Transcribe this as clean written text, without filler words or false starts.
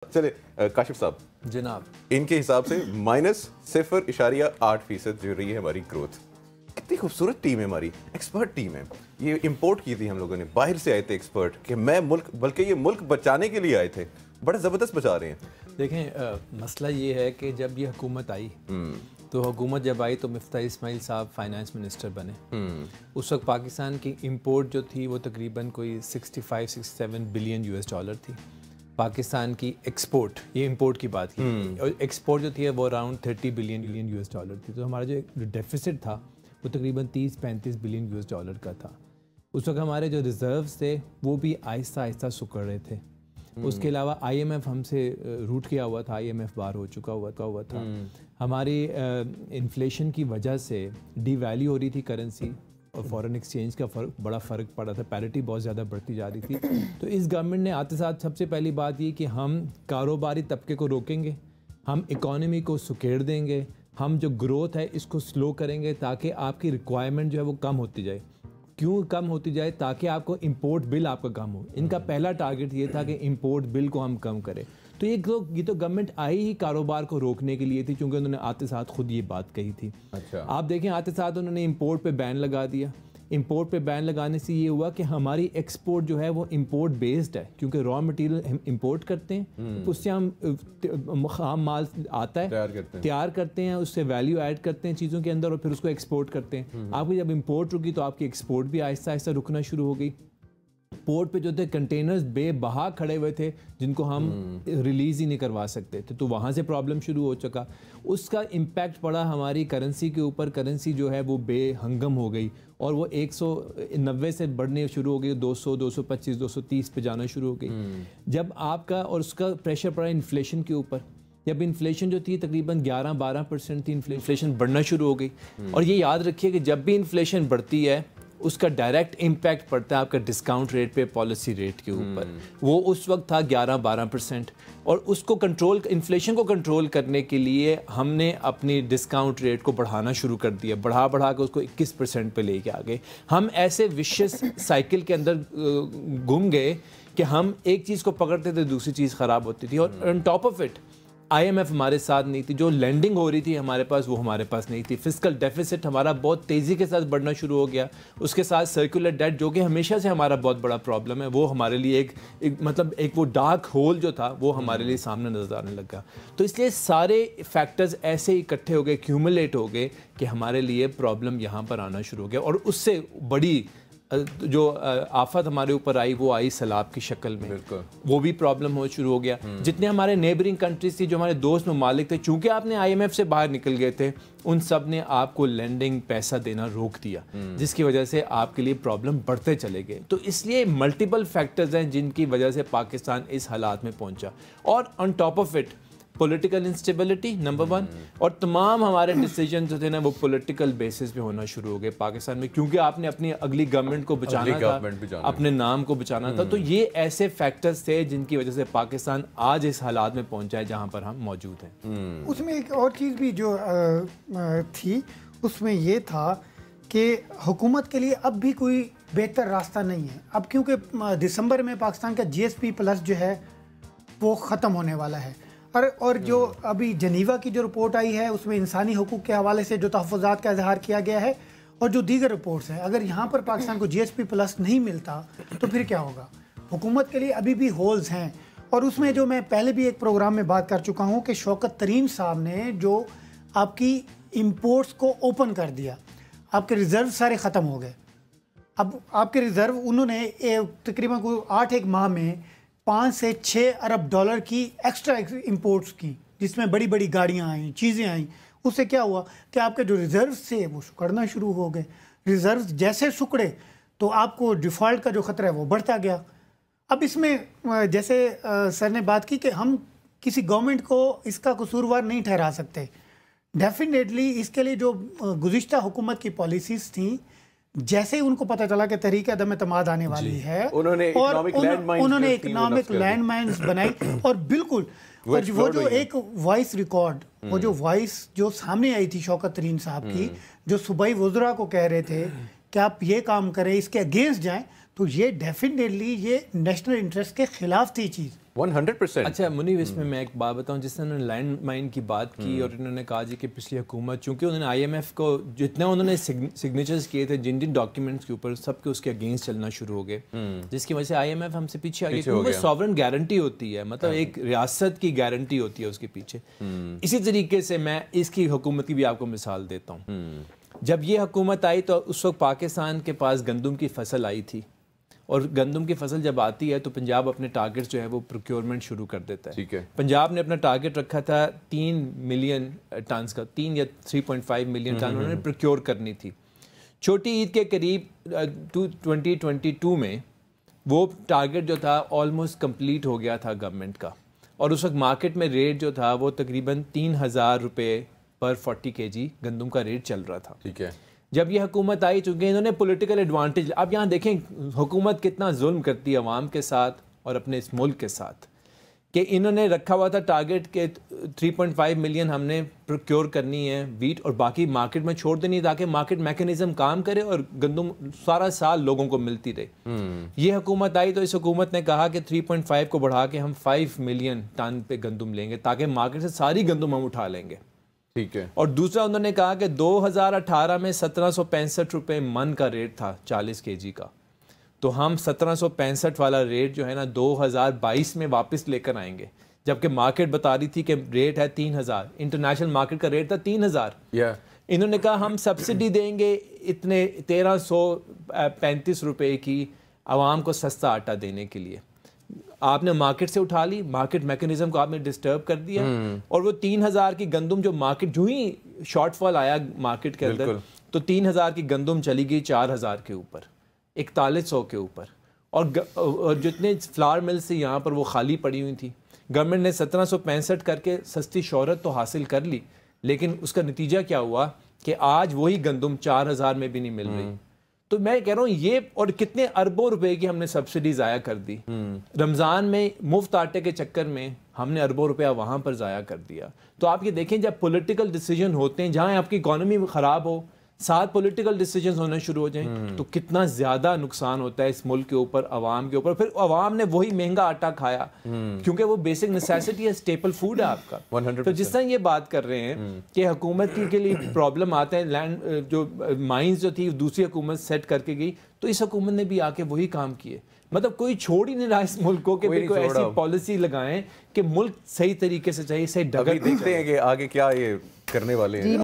چلے کاشف صاحب جناب، ان کے حساب سے -0.8% جو رہی ہے ہماری گروتھ. کتنی خوبصورت ٹیم ہے ہماری, ایکسپرٹ ٹیم ہے. یہ امپورٹ کی تھی ہم لوگوں نے, باہر سے آئے تھے ایکسپرٹ کہ میں ملک, بلکہ یہ ملک بچانے کے لیے آئے تھے. بڑا زبردست بچا رہے ہیں. دیکھیں مسئلہ یہ ہے کہ جب یہ حکومت آئی تو حکومت جب آئی تو مفتاح اسماعیل صاحب فائنانس منسٹر بنے. اس وقت پاکستان کی امپورٹ جو تھی وہ تقریباً کوئی 65-67 بلین $. تھی. پاکستان کی ایکسپورٹ, یہ امپورٹ کی بات کی, اور ایکسپورٹ جو تھی وہ اراؤنڈ 30 بلین $. تھی. تو ہمارا جو ڈیفیسٹ تھا وہ تقریباً 30-35 بلین $. کا تھا. اس وقت ہمارے جو ریزروز تھے وہ بھی آہستہ آہستہ سکڑ رہے تھے. اس کے علاوہ آئی ایم ایف ہم سے روٹ کیا ہوا تھا, آئی ایم ایف باہر ہو چکا ہوا تھا. ہماری انفلیشن کی وجہ سے ڈی ویلیو ہو رہی تھی کرنسی, اور فورن ایکسچینج کا بڑا فرق پڑا تھا, پیرٹی بہت زیادہ بڑھتی جا رہی تھی. تو اس گورنمنٹ نے آتے ساتھ سب سے پہلی بات یہ کہ ہم کاروباری طبقے کو روکیں گے, ہم اکانومی کو سکیڑ دیں گے, ہم جو گروتھ ہے اس کو سلو کریں گے تاکہ آپ کی ریکوائرمنٹ جو ہے وہ کم ہوتی جائے. کیوں کم ہوتی جائے؟ تاکہ آپ کو امپورٹ بل آپ کا کم ہو. ان کا پہلا ٹارگٹ یہ تھا کہ امپورٹ بل کو ہم کم کریں. تو یہ تو گورنمنٹ آئی ہی کاروبار کو روکنے کے لیے تھی, چونکہ انہوں نے آتے ساتھ خود یہ بات کہی تھی. آپ دیکھیں آتے ساتھ انہوں نے امپورٹ پہ بین لگا دیا. امپورٹ پہ بین لگانے سے یہ ہوا کہ ہماری ایکسپورٹ جو ہے وہ امپورٹ بیسڈ ہے, کیونکہ را مٹیریل ہم امپورٹ کرتے ہیں, اس سے ہم خام مال آتا ہے تیار کرتے ہیں, اس سے ویلیو ایڈ کرتے ہیں چیزوں کے اندر, اور پھر اس کو ایکسپورٹ کرتے ہیں. آپ کی جب امپورٹ رکی تو آپ کی ایکسپورٹ بھی آہستہ آہستہ رکنا شروع ہو گئی. پورٹ پہ جو تھے کنٹینرز بے بہا کھڑے ہوئے تھے جن کو ہم ریلیز ہی نہیں کروا سکتے تھے, تو وہاں سے پرابلم شروع ہو چکا. اس کا امپیکٹ پڑا ہماری کرنسی کے اوپر. کرنسی جو ہے وہ بے ہنگم ہو گئی, اور وہ 190 سے بڑھنے شروع ہو گئی, 200, 225, 230 پہ جانا شروع ہو گئی. جب آپ کا اور اس کا پریشر پڑا انفلیشن کے اوپر, جب انفلیشن جو تھی تقریباً 11-12% تھی, انفلیشن بڑھنا شروع ہو گئی. اور یہ یاد رکھیے کہ جب بھی انفلیشن بڑھتی ہے اس کا ڈائریکٹ امپیکٹ پڑتا ہے آپ کا ڈسکاؤنٹ ریٹ پہ, پالیسی ریٹ کے اوپر. وہ اس وقت تھا 11-12%, اور اس کو انفلیشن کو کنٹرول کرنے کے لیے ہم نے اپنی ڈسکاؤنٹ ریٹ کو بڑھانا شروع کر دیا, بڑھا کے اس کو 21% پہ لے کے آ گئے. ہم ایسے وشیس سائیکل کے اندر گم گئے کہ ہم ایک چیز کو پکڑتے تھے دوسری چیز خراب ہوتی تھی. اور on top of it I M F ہمارے ساتھ نہیں تھی, جو لینڈنگ ہو رہی تھی ہمارے پاس وہ ہمارے پاس نہیں تھی. فسکل ڈیفیسٹ ہمارا بہت تیزی کے ساتھ بڑھنا شروع ہو گیا. اس کے ساتھ سرکولر ڈیٹ جو کہ ہمیشہ سے ہمارا بہت بڑا پرابلم ہے, وہ ہمارے لیے ایک وہ ڈارک ہول جو تھا وہ ہمارے لیے سامنے نظر آنے لگا. تو اس لیے سارے فیکٹرز ایسے اکٹھے ہو گئے, کیومولیٹ ہو گئے کہ ہمارے لیے پرابلم یہاں پر آنا شروع ہو گیا. اور اس سے بڑی جو آفت ہمارے اوپر آئی وہ آئی سیلاب کی شکل میں. وہ بھی پرابلم ہو شروع ہو گیا. جتنے ہمارے نیبرنگ کنٹریز تھی, جو ہمارے دوست ممالک تھے, چونکہ آپ نے آئی ایم ایف سے باہر نکل گئے تھے, ان سب نے آپ کو لینڈنگ پیسہ دینا روک دیا, جس کی وجہ سے آپ کے لیے پرابلم بڑھتے چلے گئے. تو اس لیے ملٹیپل فیکٹرز ہیں جن کی وجہ سے پاکستان اس حالات میں پہنچا. اور on top of it political instability number 1, اور تمام ہمارے ڈیسیجن جو تھے نا وہ پولیٹیکل بیسس پہ ہونا شروع ہو گئے پاکستان میں, کیونکہ آپ نے اپنی اگلی گورنمنٹ کو بچانا تھا, اپنے نام کو بچانا تھا. تو یہ ایسے فیکٹرز تھے جن کی وجہ سے پاکستان آج اس حالات میں پہنچا ہے جہاں پر ہم موجود ہیں. اس میں ایک اور چیز بھی جو تھی, اس میں یہ تھا کہ حکومت کے لیے اب بھی کوئی بہتر راستہ نہیں ہے. اب کیونکہ دسمبر میں پاکستان کا GSP+ جو ہے وہ ختم ہونے والا ہے, اور جو ابھی جنیوا کی جو رپورٹ آئی ہے اس میں انسانی حقوق کے حوالے سے جو تحفظات کا اظہار کیا گیا ہے, اور جو دیگر رپورٹس ہیں, اگر یہاں پر پاکستان کو GSP+ نہیں ملتا تو پھر کیا ہوگا. حکومت کے لیے ابھی بھی ہولز ہیں. اور اس میں جو میں پہلے بھی ایک پروگرام میں بات کر چکا ہوں کہ شوکت ترین صاحب نے جو آپ کی امپورٹس کو اوپن کر دیا, آپ کے ریزرو سارے ختم ہو گئے. اب آپ کے ریزرو انہوں نے تقریباً 8 ماہ میں 5 سے 6 ارب ڈالر کی ایکسٹرا امپورٹس کی, جس میں بڑی بڑی گاڑیاں آئیں, چیزیں آئیں. اس سے کیا ہوا کہ آپ کے جو ریزروز تھے وہ سکڑنا شروع ہو گئے. ریزروز جیسے سکڑے تو آپ کو ڈیفالٹ کا جو خطرہ ہے وہ بڑھتا گیا. اب اس میں جیسے سر نے بات کی کہ ہم کسی گورنمنٹ کو اس کا قصوروار نہیں ٹھہرا سکتے. ڈیفینیٹلی اس کے لیے جو گزشتہ حکومت کی پالیسیز تھیں, جیسے ہی ان کو پتہ چلا کہ طریقہ عدم اعتماد آنے والی ہے, انہوں نے اکنامک لینڈ مائنز بنائی. اور بالکل وہ جو ایک وائس ریکارڈ, وہ جو وائس جو سامنے آئی تھی شوکت ترین صاحب کی, جو صوبائی وزراء کو کہہ رہے تھے کہ آپ یہ کام کریں, اس کے اگینسٹ جائیں, تو یہ ڈیفینیٹلی یہ نیشنل انٹرسٹ کے خلاف تھی چیز 100%. اچھا منیب، اس میں ایک بات بتاؤں، جس نے انہوں نے لینڈ مائن کی بات کی اور انہوں نے کہا جی کہ پچھلی حکومت، چونکہ انہوں نے آئی ایم ایف کو جتنا انہوں نے سگنیچرز کیے تھے جن ڈاکیومنٹس کے اوپر، سب کے اس کے اگینسٹ چلنا شروع ہو گئے، جس کی وجہ سے آئی ایم ایف ہم سے پیچھے آ گئی. کیونکہ سوورن گارنٹی ہوتی ہے، مطلب ایک ریاست کی گارنٹی ہوتی ہے اس کے پیچھے. اسی طریقے سے میں اس کی حکومت کی بھی آپ کو مثال دیتا ہوں. جب یہ حکومت آئی تو اس وقت پاکستان کے پاس گندم کی فصل آئی تھی، اور گندم کی فصل جب آتی ہے تو پنجاب اپنے ٹارگیٹ جو ہے وہ پروکیورمنٹ شروع کر دیتا ہے. پنجاب نے اپنا ٹارگیٹ رکھا تھا 3 ملین ٹنز کا، 3 یا 3.5 ملین ٹن انہوں نے پروکیور کرنی تھی. چھوٹی عید کے قریب 2022 میں وہ ٹارگیٹ جو تھا آلموسٹ کمپلیٹ ہو گیا تھا گورنمنٹ کا، اور اس وقت مارکیٹ میں ریٹ جو تھا وہ تقریباً 3,000 روپے پر 40 kg گندم کا ریٹ چل رہا تھا. ٹھیک ہے. جب یہ حکومت آئی، چونکہ انہوں نے پولیٹیکل ایڈوانٹیج، اب یہاں دیکھیں حکومت کتنا ظلم کرتی ہے عوام کے ساتھ اور اپنے اس ملک کے ساتھ، کہ انہوں نے رکھا ہوا تھا ٹارگیٹ کہ 3.5 ملین ہم نے پروکیور کرنی ہے ویٹ، اور باقی مارکیٹ میں چھوڑ دینی تاکہ مارکیٹ میکینزم کام کرے اور گندم سارا سال لوگوں کو ملتی رہے. یہ حکومت آئی تو اس حکومت نے کہا کہ 3.5 کو بڑھا کے ہم 5 ملین ٹن پہ گندم لیں گے تاکہ مارکیٹ سے ساری گندم ہم اٹھا لیں گے. ٹھیک ہے. اور دوسرا انہوں نے کہا کہ 2018 میں 1765 روپے من کا ریٹ تھا 40 kg کا، تو ہم 1765 والا ریٹ جو ہے نا 2022 میں واپس لے کر آئیں گے، جبکہ مارکیٹ بتا رہی تھی کہ ریٹ ہے 3,000، انٹرنیشنل مارکیٹ کا ریٹ تھا 3,000. انہوں نے کہا ہم سبسڈی دیں گے اتنے 1,335 روپے کی عوام کو سستا آٹا دینے کے لیے. آپ نے مارکیٹ سے اٹھا لی، مارکیٹ میکینزم کو آپ نے ڈسٹرب کر دیا، اور وہ 3,000 کی گندم جو مارکیٹ جو ہی شارٹ فال آیا مارکیٹ کے اندر، تو 3,000 کی گندم چلی گئی 4,000 کے اوپر، 4100 کے اوپر. اور جتنے فلاور ملز سے یہاں پر وہ خالی پڑی ہوئی تھی، گورنمنٹ نے 1765 کر کے سستی شہرت تو حاصل کر لی، لیکن اس کا نتیجہ کیا ہوا کہ آج وہی گندم 4,000 میں بھی نہیں مل رہی. تو میں کہہ رہا ہوں یہ، اور کتنے اربوں روپے کی ہم نے سبسڈی ضائع کر دی. رمضان میں مفت آٹے کے چکر میں ہم نے اربوں روپیہ وہاں پر ضائع کر دیا. تو آپ یہ دیکھیں جب پولیٹیکل ڈیسیجن ہوتے ہیں، جہاں آپ کی اکانومی خراب ہو، ساتھ پولیٹیکل ڈیسیجنز ہونے شروع ہو جائیں، تو کتنا زیادہ نقصان ہوتا ہے اس ملک کے اوپر، عوام کے اوپر. پھر عوام نے وہی مہنگا آٹا کھایا، کیونکہ وہ بیسک نیسیسٹی ہے، اسٹیپل فوڈ ہے آپ کا. تو جس طرح یہ بات کر رہے ہیں کہ حکومت کے لیے پرابلم آتے ہیں، لینڈ جو مائنز جو تھی دوسری حکومت سیٹ کر کے گئی، تو اس حکومت نے بھی آ کے وہی کام کیے. مطلب کوئی چھوڑ ہی نہیں رہا اس ملک کو کہ کوئی ایسی پالیسی لگائیں کہ ملک صحیح طریقے سے چاہیے، صحیح ڈگر. دیکھتے ہیں کہ آگے کیا یہ کرنے والے ہیں.